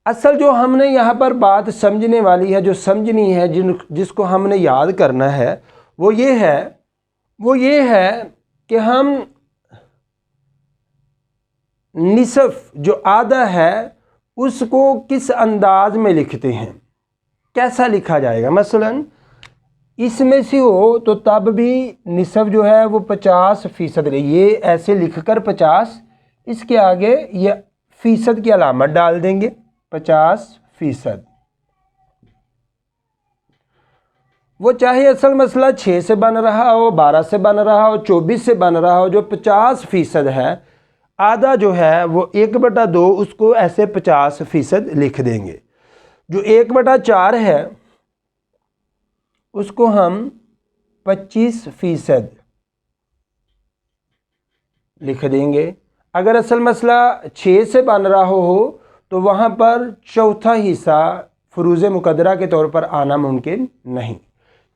असल जो हमने यहाँ पर बात समझने वाली है, जो समझनी है, जिसको हमने याद करना है, वो ये है कि हम निसफ जो आधा है उसको किस अंदाज में लिखते हैं, कैसा लिखा जाएगा। मसलन इसमें से हो तो तब भी निसफ जो है वो 50% ले, ये ऐसे लिखकर 50, इसके आगे ये फीसद की अलामत डाल देंगे 50%। वो चाहे असल मसला 6 से बन रहा हो, 12 से बन रहा हो, 24 से बन रहा हो, जो 50% है, आधा जो है वो 1/2 उसको ऐसे 50% लिख देंगे। जो 1/4 है उसको हम 25% लिख देंगे। अगर असल मसला 6 से बन रहा हो तो वहाँ पर चौथा हिस्सा फुरूज़ मुक़द्दरा के तौर पर आना मुमकिन नहीं,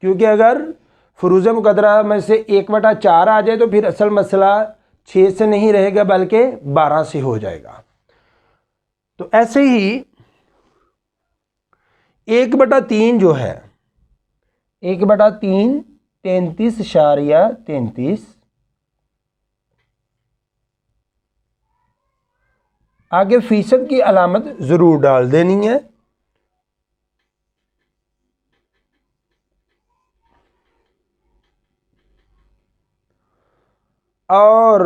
क्योंकि अगर फुरूज़ मुक़द्दरा में से 1/4 आ जाए तो फिर असल मसला 6 से नहीं रहेगा बल्कि 12 से हो जाएगा। तो ऐसे ही 1/3 जो है, 1/3 33.33, आगे फीसद की अलामत ज़रूर डाल देनी है। और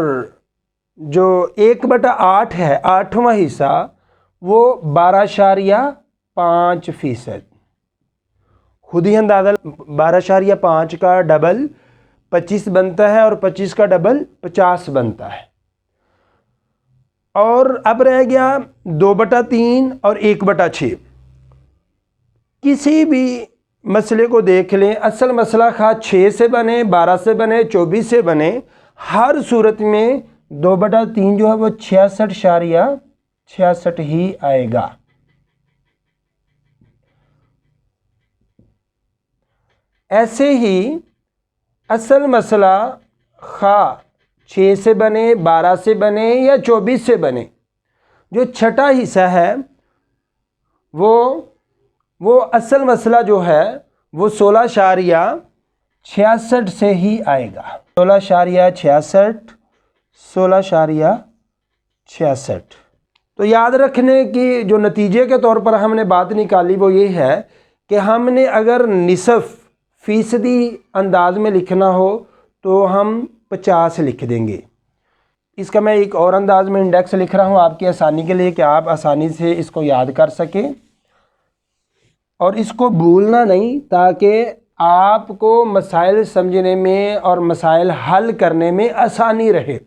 जो 1/8 है, 8वां हिस्सा, वो 12.5%। खुद ही अंदाज़ा 12.5 का डबल 25 बनता है और 25 का डबल 50 बनता है। और अब रह गया 2/3 और 1/6। किसी भी मसले को देख लें, असल मसला खा 6 से बने, 12 से बने, 24 से बने, हर सूरत में 2/3 जो है वो 66.66 ही आएगा। ऐसे ही असल मसला खा 6 से बने, 12 से बने या 24 से बने, जो छठा हिस्सा है वो असल मसला जो है वो 16.66 से ही आएगा। 16.66। तो याद रखने की जो नतीजे के तौर पर हमने बात निकाली वो ये है कि हमने अगर निसफ फीसदी अंदाज में लिखना हो तो हम 50 लिख देंगे। इसका मैं एक और अंदाज में इंडेक्स लिख रहा हूँ आपकी आसानी के लिए कि आप आसानी से इसको याद कर सकें और इसको भूलना नहीं, ताकि आपको मसाइल समझने में और मसाइल हल करने में आसानी रहे।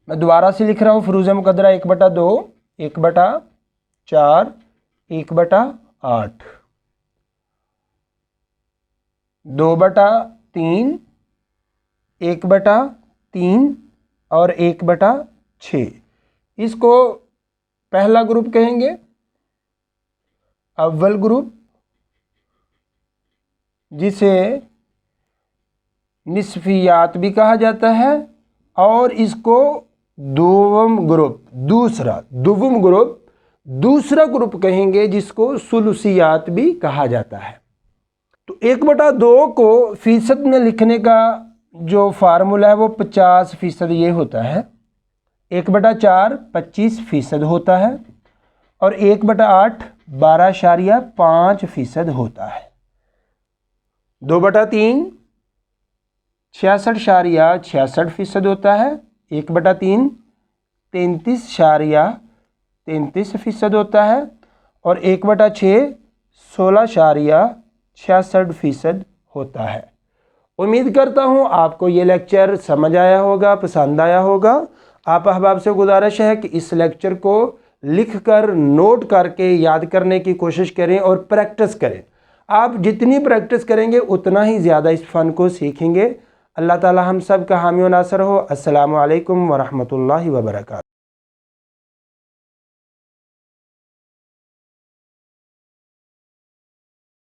मैं दोबारा से लिख रहा हूँ, फुरूज़ मुक़द्दरा 1/2, 1/4, 1/8, 2/3, 1/3 और 1/6। इसको पहला ग्रुप कहेंगे, अव्वल ग्रुप, जिसे निस्फियात भी कहा जाता है, और इसको दुवम ग्रुप, दूसरा ग्रुप कहेंगे, जिसको सुलुसियात भी कहा जाता है। तो 1/2 को फीसद में लिखने का जो फार्मूला है वो 50% ये होता है। 1/4 25% होता है और 1/8 12.5% होता है। 2/3 66.66% होता है। 1/3 33.33% होता है और 1/6 16.66% होता है। उम्मीद करता हूँ आपको ये लेक्चर समझ आया होगा, पसंद आया होगा। आप अहबाब से गुजारिश है कि इस लेक्चर को लिखकर नोट करके याद करने की कोशिश करें और प्रैक्टिस करें। आप जितनी प्रैक्टिस करेंगे उतना ही ज़्यादा इस फ़न को सीखेंगे। अल्लाह ताला हम सब का हामी व नासर हो। अस्सलामु अलैकुम व रहमतुल्लाहि व बरकातहू।